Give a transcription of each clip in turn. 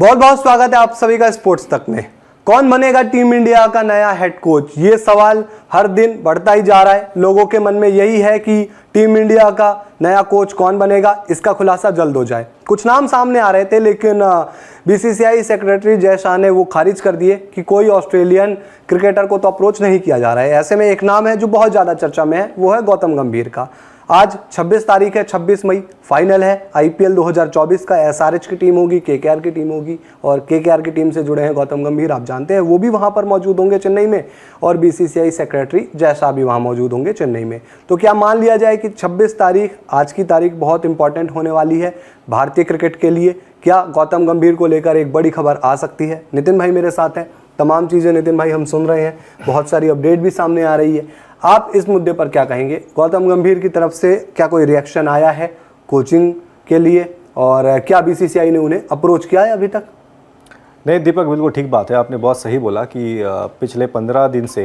बहुत बहुत स्वागत है आप सभी का स्पोर्ट्स तक में। कौन बनेगा टीम इंडिया का नया हेड कोच, ये सवाल हर दिन बढ़ता ही जा रहा है। लोगों के मन में यही है कि टीम इंडिया का नया कोच कौन बनेगा, इसका खुलासा जल्द हो जाए। कुछ नाम सामने आ रहे थे, लेकिन बीसीसीआई सेक्रेटरी जय शाह ने वो खारिज कर दिए कि कोई ऑस्ट्रेलियन क्रिकेटर को तो अप्रोच नहीं किया जा रहा है। ऐसे में एक नाम है जो बहुत ज़्यादा चर्चा में है, वो है गौतम गंभीर का। आज 26 तारीख है, 26 मई फाइनल है आईपीएल 2024 का। एसआरएच की टीम होगी, केकेआर की टीम होगी, और केकेआर की टीम से जुड़े हैं गौतम गंभीर, आप जानते हैं, वो भी वहां पर मौजूद होंगे चेन्नई में, और बीसीसीआई सेक्रेटरी जय शाह भी वहां मौजूद होंगे चेन्नई में। तो क्या मान लिया जाए कि 26 तारीख, आज की तारीख बहुत इंपॉर्टेंट होने वाली है भारतीय क्रिकेट के लिए? क्या गौतम गंभीर को लेकर एक बड़ी खबर आ सकती है? नितिन भाई मेरे साथ हैं, तमाम चीज़ें नितिन भाई हम सुन रहे हैं, बहुत सारी अपडेट भी सामने आ रही है। आप इस मुद्दे पर क्या कहेंगे? गौतम गंभीर की तरफ से क्या कोई रिएक्शन आया है कोचिंग के लिए, और क्या बीसीसीआई ने उन्हें अप्रोच किया है अभी तक? नहीं दीपक, बिल्कुल ठीक बात है, आपने बहुत सही बोला कि पिछले 15 दिन से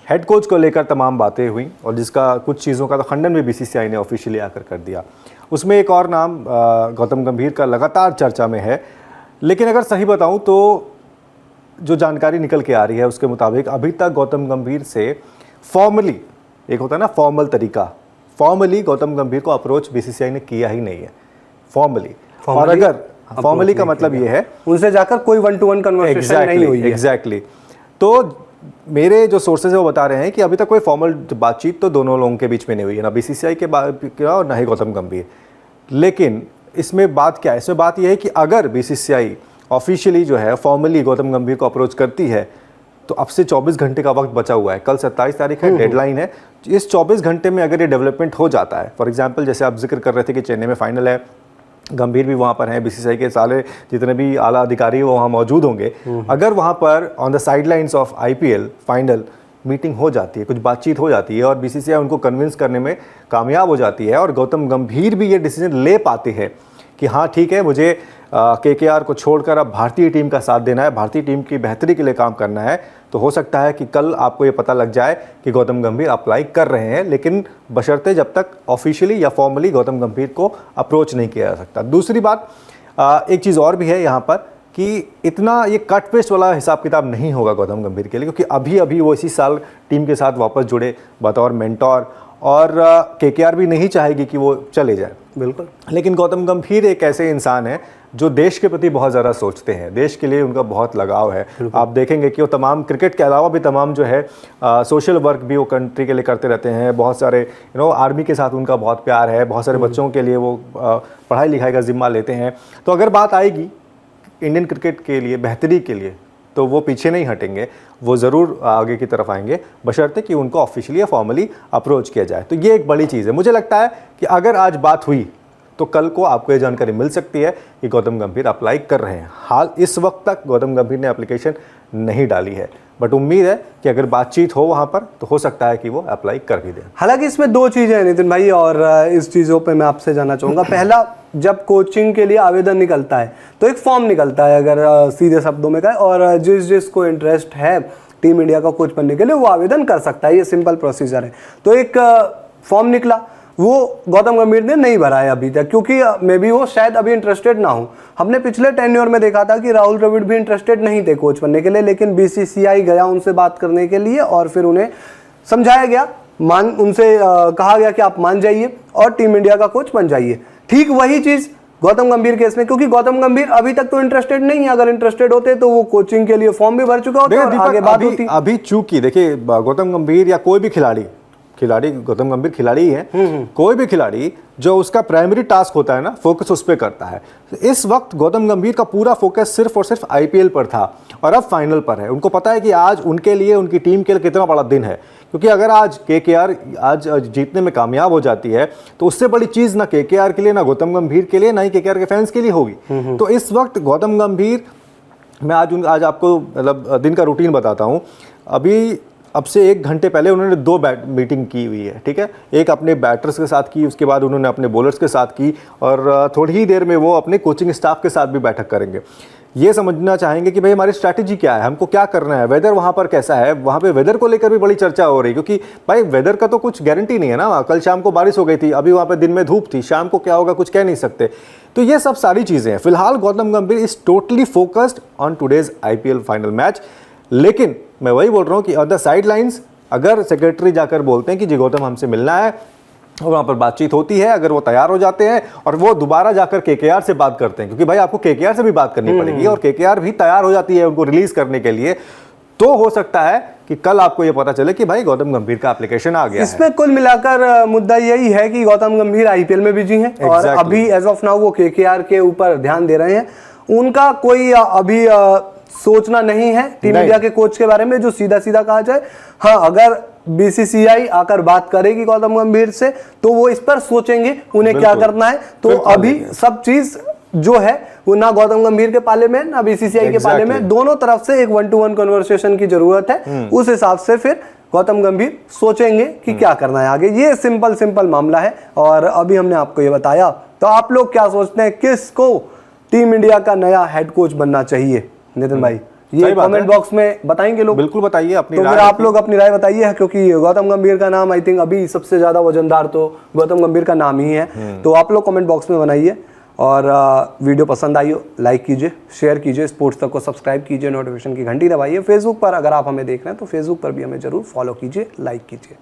हेड कोच को लेकर तमाम बातें हुई, और जिसका कुछ चीज़ों का तो खंडन भी बीसीसीआई ने ऑफिशियली आकर कर दिया। उसमें एक और नाम गौतम गंभीर का लगातार चर्चा में है। लेकिन अगर सही बताऊं तो जो जानकारी निकल के आ रही है उसके मुताबिक अभी तक गौतम गंभीर से फॉर्मली, एक होता है ना फॉर्मल तरीका, फॉर्मली गौतम गंभीर को अप्रोच बीसीसीआई ने किया ही नहीं है फॉर्मली। और अगर फॉर्मली का मतलब ये है उनसे जाकर कोई 1-to-1 कन्वर्सेशन नहीं हुई है। एग्जैक्टली। तो मेरे जो सोर्सेज है वो बता रहे हैं कि अभी तक कोई फॉर्मल बातचीत तो दोनों लोगों के बीच में नहीं हुई है, ना बीसीसीआई के और ना ही गौतम गंभीर। लेकिन इसमें बात क्या है? इसमें बात यह है कि अगर बीसीसीआई ऑफिशियली जो है फॉर्मली गौतम गंभीर को अप्रोच करती है तो अब से 24 घंटे का वक्त बचा हुआ है। कल 27 तारीख है, डेडलाइन है। इस 24 घंटे में अगर ये डेवलपमेंट हो जाता है, फॉर एग्जांपल जैसे आप जिक्र कर रहे थे कि चेन्नई में फाइनल है, गंभीर भी वहाँ पर हैं, बीसीसीआई के सारे जितने भी आला अधिकारी वो वहाँ मौजूद होंगे। अगर वहाँ पर on the sidelines of IPL final meeting हो जाती है, कुछ बातचीत हो जाती है, और बीसीसीआई उनको कन्विंस करने में कामयाब हो जाती है, और गौतम गंभीर भी ये डिसीजन ले पाते हैं कि हाँ ठीक है, मुझे केकेआर को छोड़कर अब भारतीय टीम का साथ देना है, भारतीय टीम की बेहतरी के लिए काम करना है, तो हो सकता है कि कल आपको ये पता लग जाए कि गौतम गंभीर अप्लाई कर रहे हैं। लेकिन बशर्ते जब तक ऑफिशियली या फॉर्मली गौतम गंभीर को अप्रोच नहीं किया जा सकता। दूसरी बात, एक चीज़ और भी है यहाँ पर कि इतना ये कट पेस्ट वाला हिसाब किताब नहीं होगा गौतम गंभीर के लिए, क्योंकि अभी अभी वो इसी साल टीम के साथ वापस जुड़े बतौर मेंटोर, और केकेआर भी नहीं चाहेगी कि वो चले जाए। बिल्कुल। लेकिन गौतम गंभीर एक ऐसे इंसान है जो देश के प्रति बहुत ज़्यादा सोचते हैं, देश के लिए उनका बहुत लगाव है। आप देखेंगे कि वो तमाम क्रिकेट के अलावा भी तमाम जो है सोशल वर्क भी वो कंट्री के लिए करते रहते हैं। बहुत सारे आर्मी के साथ उनका बहुत प्यार है, बहुत सारे बच्चों के लिए वो पढ़ाई लिखाई का जिम्मा लेते हैं। तो अगर बात आएगी इंडियन क्रिकेट के लिए बेहतरी के लिए, तो वो पीछे नहीं हटेंगे, वो ज़रूर आगे की तरफ आएंगे, बशर्ते कि उनको ऑफिशियली या फॉर्मली अप्रोच किया जाए। तो ये एक बड़ी चीज़ है। मुझे लगता है कि अगर आज बात हुई तो कल को आपको ये जानकारी मिल सकती है कि गौतम गंभीर अप्लाई कर रहे हैं। हाल इस वक्त तक गौतम गंभीर ने एप्लीकेशन नहीं डाली है, बट उम्मीद है कि अगर बातचीत हो वहाँ पर तो हो सकता है कि वो अप्लाई कर भी दें। हालांकि इसमें दो चीज़ें हैं नितिन भाई, और इस चीज़ों पे मैं आपसे जानना चाहूँगा। पहला, जब कोचिंग के लिए आवेदन निकलता है तो एक फॉर्म निकलता है, अगर सीधे शब्दों में कहें, और जिसको इंटरेस्ट है टीम इंडिया का कोच बनने के लिए वो आवेदन कर सकता है, ये सिंपल प्रोसीजर है। तो एक फॉर्म निकला, वो गौतम गंभीर ने नहीं भरा है अभी तक, क्योंकि मे बी वो शायद अभी इंटरेस्टेड ना हो। हमने पिछले टेन्योर में देखा था कि राहुल द्रविड़ भी इंटरेस्टेड नहीं थे कोच बनने के लिए, लेकिन बीसीसीआई गया उनसे बात करने के लिए, और फिर उन्हें समझाया गया, उनसे कहा गया कि आप मान जाइए और टीम इंडिया का कोच बन जाइए। ठीक वही चीज़ गौतम गंभीर केस में, क्योंकि गौतम गंभीर अभी तक तो इंटरेस्टेड नहीं है। अगर इंटरेस्टेड होते तो वो कोचिंग के लिए फॉर्म भी भर चुका होता और आगे बात होती। अभी चूंकि देखिए, गौतम गंभीर या कोई भी खिलाड़ी, गौतम गंभीर खिलाड़ी ही है, कोई भी खिलाड़ी जो उसका प्राइमरी टास्क होता है ना, फोकस उस पर करता है। इस वक्त गौतम गंभीर का पूरा फोकस सिर्फ और सिर्फ आईपीएल पर था, और अब फाइनल पर है। उनको पता है कि आज उनके लिए, उनकी टीम के लिए कितना बड़ा दिन है, क्योंकि अगर आज केकेआर आज जीतने में कामयाब हो जाती है तो उससे बड़ी चीज़ ना केकेआर के लिए, ना गौतम गंभीर के लिए, ना ही केकेआर के फैंस के लिए होगी। तो इस वक्त गौतम गंभीर, मैं आज आपको मतलब दिन का रूटीन बताता हूँ। अभी अब से 1 घंटे पहले उन्होंने 2 मीटिंग की हुई है, ठीक है। एक अपने बैटर्स के साथ की, उसके बाद उन्होंने अपने बॉलर्स के साथ की, और थोड़ी ही देर में वो अपने कोचिंग स्टाफ के साथ भी बैठक करेंगे। ये समझना चाहेंगे कि भाई हमारी स्ट्रैटेजी क्या है, हमको क्या करना है, वेदर वहाँ पर कैसा है। वहाँ पे वेदर को लेकर भी बड़ी चर्चा हो रही है, क्योंकि भाई वेदर का तो कुछ गारंटी नहीं है ना। कल शाम को बारिश हो गई थी, अभी वहाँ पे दिन में धूप थी, शाम को क्या होगा कुछ कह नहीं सकते। तो ये सब सारी चीज़ें हैं। फिलहाल गौतम गंभीर is totally focused on today's IPL final match. लेकिन मैं वही बोल रहा हूँ कि ऑन द साइड लाइन्स अगर सेक्रेटरी जाकर बोलते हैं कि जी गौतम हमसे मिलना है, और वहाँ पर बातचीत होती है, अगर वो तैयार हो जाते हैं और वो दोबारा जाकर KKR से बात करते हैं, क्योंकि भाई आपको KKR से भी बात करनी पड़ेगी, और KKR भी तैयार हो जाती है उनको रिलीज करने के लिए, तो हो सकता है कि कल आपको ये पता चले कि भाई गौतम गंभीर का एप्लीकेशन आ गया है। इसमें कुल मिलाकर मुद्दा यही है कि गौतम गंभीर IPL में बिजी हैं और अभी एज ऑफ नाउ वो KKR के ऊपर ध्यान दे रहे हैं। उनका कोई अभी सोचना नहीं है टीम इंडिया के कोच के बारे में, जो सीधा सीधा कहा जाए। हाँ, अगर BCCI आकर बात करेगी गौतम गंभीर से तो वो इस पर सोचेंगे उन्हें क्या करना है। तो अभी सब चीज जो है वो ना गौतम गंभीर के पाले में ना BCCI के पाले में, दोनों तरफ से एक 1-to-1 कन्वर्सेशन की जरूरत है। उस हिसाब से फिर गौतम गंभीर सोचेंगे कि क्या करना है आगे। ये सिंपल मामला है और अभी हमने आपको ये बताया। तो आप लोग क्या सोचते हैं, किसको टीम इंडिया का नया हेड कोच बनना चाहिए नितिन भाई? ये कमेंट बॉक्स में बताएंगे लोग, बिल्कुल बताइए अपनी तो फिर आप लोग अपनी राय बताइए, क्योंकि गौतम गंभीर का नाम आई थिंक अभी सबसे ज्यादा वजनदार तो गौतम गंभीर का नाम ही है। तो आप लोग कमेंट बॉक्स में बनाइए और वीडियो पसंद आई हो लाइक कीजिए, शेयर कीजिए, स्पोर्ट्स तक को सब्सक्राइब कीजिए, नोटिफिकेशन की घंटी दबाइए। फेसबुक पर अगर आप हमें देख रहे हैं तो फेसबुक पर भी हमें जरूर फॉलो कीजिए, लाइक कीजिए।